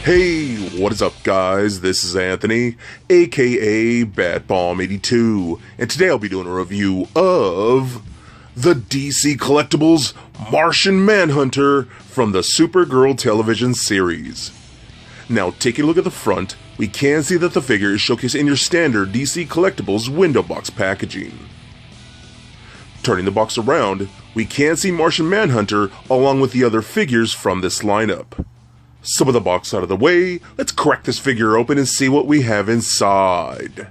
Hey, what is up guys? This is Anthony, aka BatBomb82, and today I'll be doing a review of the DC Collectibles Martian Manhunter from the Supergirl television series. Now, taking a look at the front, we can see that the figure is showcased in your standard DC Collectibles window box packaging. Turning the box around, we can see Martian Manhunter along with the other figures from this lineup. So with the box out of the way, let's crack this figure open and see what we have inside.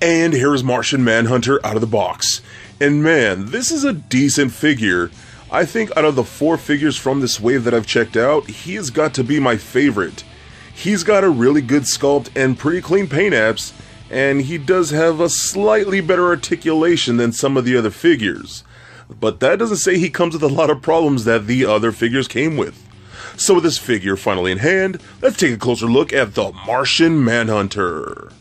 And here's Martian Manhunter out of the box. And man, this is a decent figure. I think out of the 4 figures from this wave that I've checked out, he has got to be my favorite. He's got a really good sculpt and pretty clean paint apps, and he does have a slightly better articulation than some of the other figures. But that doesn't say he comes with a lot of problems that the other figures came with. So with this figure finally in hand, let's take a closer look at the Martian Manhunter.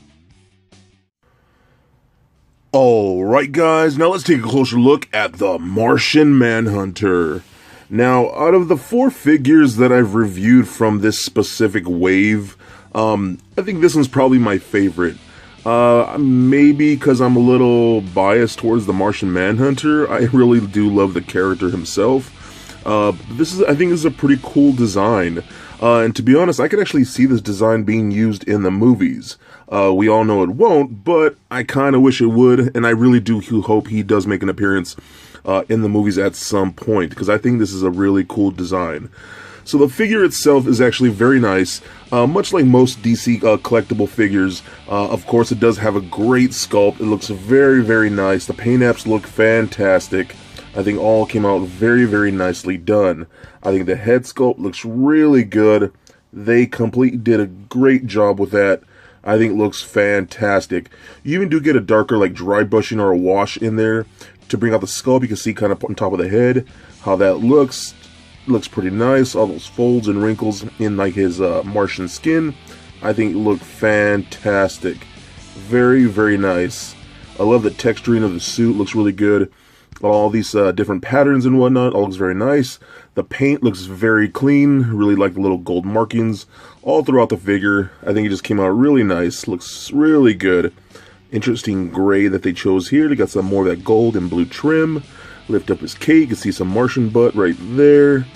Alright guys, now let's take a closer look at the Martian Manhunter. Now, out of the 4 figures that I've reviewed from this specific wave, I think this one's probably my favorite. Maybe because I'm a little biased towards the Martian Manhunter. I really do love the character himself. I think this is a pretty cool design, and to be honest, I could actually see this design being used in the movies. We all know it won't, but I kind of wish it would, and I really do hope he does make an appearance in the movies at some point, because I think this is a really cool design. So the figure itself is actually very nice, much like most DC collectible figures. Of course, it does have a great sculpt. It looks very, very nice. The paint apps look fantastic. I think all came out very, very nicely done. I think the head sculpt looks really good. They completely did a great job with that. I think it looks fantastic. You even do get a darker like dry brushing or a wash in there to bring out the sculpt. You can see kind of on top of the head how that looks. Looks pretty nice. All those folds and wrinkles in like his Martian skin, I think look fantastic. Very, very nice. I love the texturing of the suit. Looks really good. All these different patterns and whatnot, all looks very nice. The paint looks very clean. Really like the little gold markings all throughout the figure. I think it just came out really nice. Looks really good. Interesting gray that they chose here. They got some more of that gold and blue trim. Lift up his cape. You can see some Martian butt right there.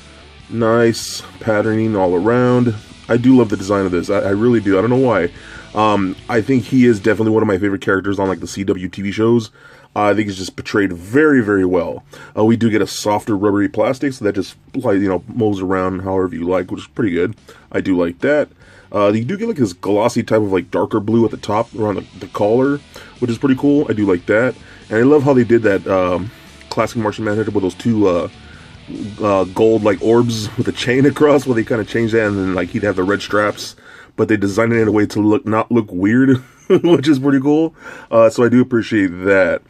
Nice patterning all around. I do love the design of this. I really do. I don't know why. I think he is definitely one of my favorite characters on like the CW TV shows. I think he's just portrayed very, very well. We do get a softer rubbery plastic, so that just, like, you know, moves around however you like, which is pretty good. I do like that. You do get like this glossy type of like darker blue at the top around the collar, which is pretty cool. I do like that. And I love how they did that classic Martian Manhunter with those 2 gold like orbs with a chain across, where they kind of changed that, and then like he'd have the red straps, but they designed it in a way to not look weird. Which is pretty cool, so I do appreciate that.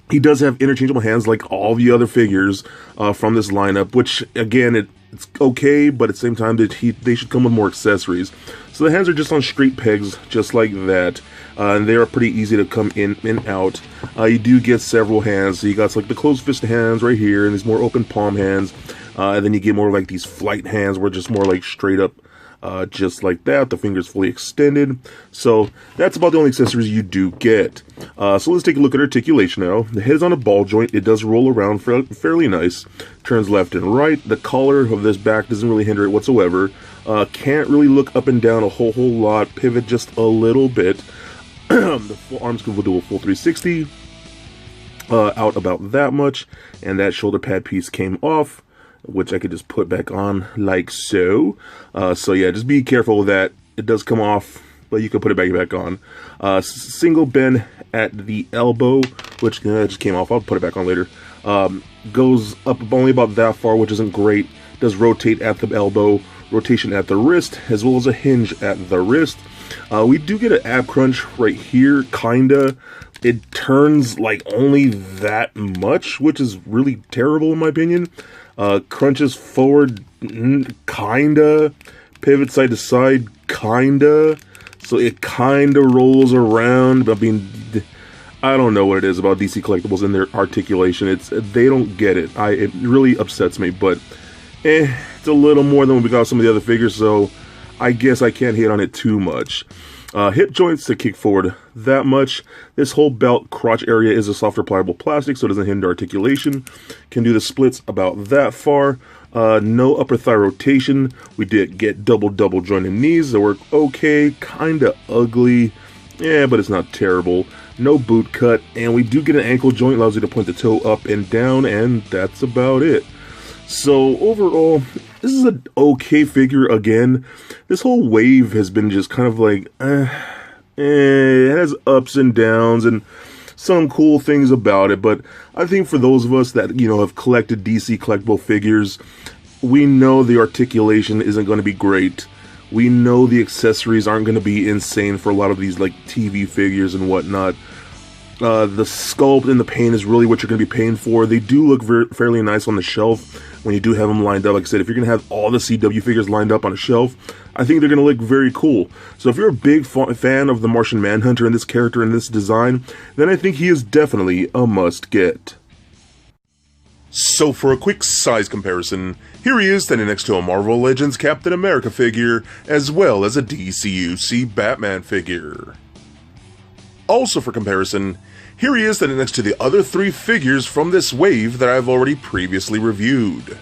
He does have interchangeable hands like all the other figures from this lineup, which again, it's okay, but at the same time they should come with more accessories. So the hands are just on straight pegs, just like that, and they are pretty easy to come in and out. You do get several hands, so you got like the closed fist hands right here, and these more open palm hands, and then you get more like these flight hands, where just more like straight up. Just like that, the fingers fully extended. So that's about the only accessories you do get. So let's take a look at articulation now. The head is on a ball joint. It does roll around fairly nice. Turns left and right. The collar of this back doesn't really hinder it whatsoever. Can't really look up and down a whole lot. Pivot just a little bit. The full arms can do a full 360. Out about that much. And that shoulder pad piece came off, which I could just put back on like so. So yeah, just be careful with that. It does come off, but you can put it back on. Single bend at the elbow, which just came off. I'll put it back on later. Goes up only about that far, which isn't great. Does rotate at the elbow, rotation at the wrist, as well as a hinge at the wrist. We do get an ab crunch right here, kinda. It turns like only that much, which is really terrible in my opinion. Crunches forward, kinda. Pivot side to side, kinda. So it kinda rolls around. But I mean, I don't know what it is about DC Collectibles and their articulation. They don't get it. It really upsets me. But It's a little more than what we got some of the other figures, so I guess I can't hate on it too much. Hip joints to kick forward that much. This whole belt crotch area is a softer pliable plastic, so it doesn't hinder articulation. Can do the splits about that far. No upper thigh rotation. We did get double jointed knees that work okay, kinda ugly. Yeah, but it's not terrible. No boot cut, and we do get an ankle joint, allows you to point the toe up and down, and that's about it. So overall, this is an okay figure again. This whole wave has been just kind of like, it has ups and downs and some cool things about it, but I think for those of us that, have collected DC collectible figures, we know the articulation isn't going to be great. We know the accessories aren't going to be insane for a lot of these like TV figures and whatnot. The sculpt and the paint is really what you're going to be paying for. They do look fairly nice on the shelf when you do have them lined up. Like I said, if you're going to have all the CW figures lined up on a shelf, I think they're going to look very cool. So if you're a big fan of the Martian Manhunter and this character and this design, then I think he is definitely a must-get. So for a quick size comparison, here he is standing next to a Marvel Legends Captain America figure, as well as a DCUC Batman figure. Also for comparison, here he is standing next to the other 3 figures from this wave that I've already previously reviewed.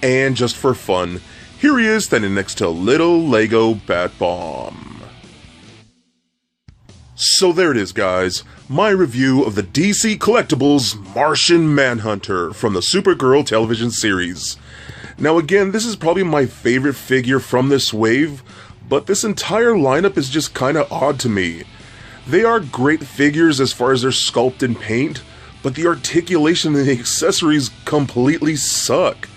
And just for fun, here he is standing next to little Lego Bat-Bomb. So there it is, guys, my review of the DC Collectibles Martian Manhunter from the Supergirl television series. Now again, this is probably my favorite figure from this wave, but this entire lineup is just kinda odd to me. They are great figures as far as their sculpt and paint, but the articulation and the accessories completely suck.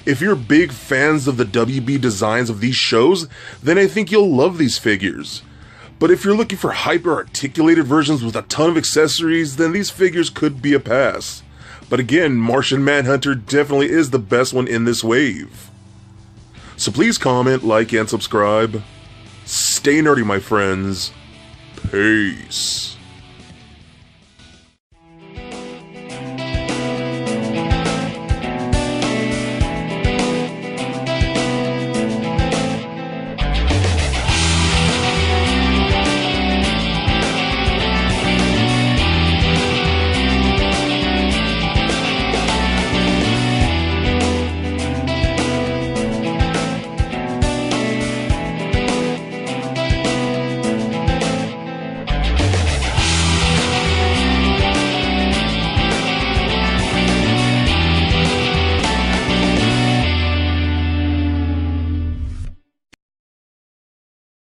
If you're big fans of the WB designs of these shows, then I think you'll love these figures. But if you're looking for hyper-articulated versions with a ton of accessories, then these figures could be a pass. But again, Martian Manhunter definitely is the best one in this wave. So please comment, like, and subscribe. Stay nerdy, my friends. Peace.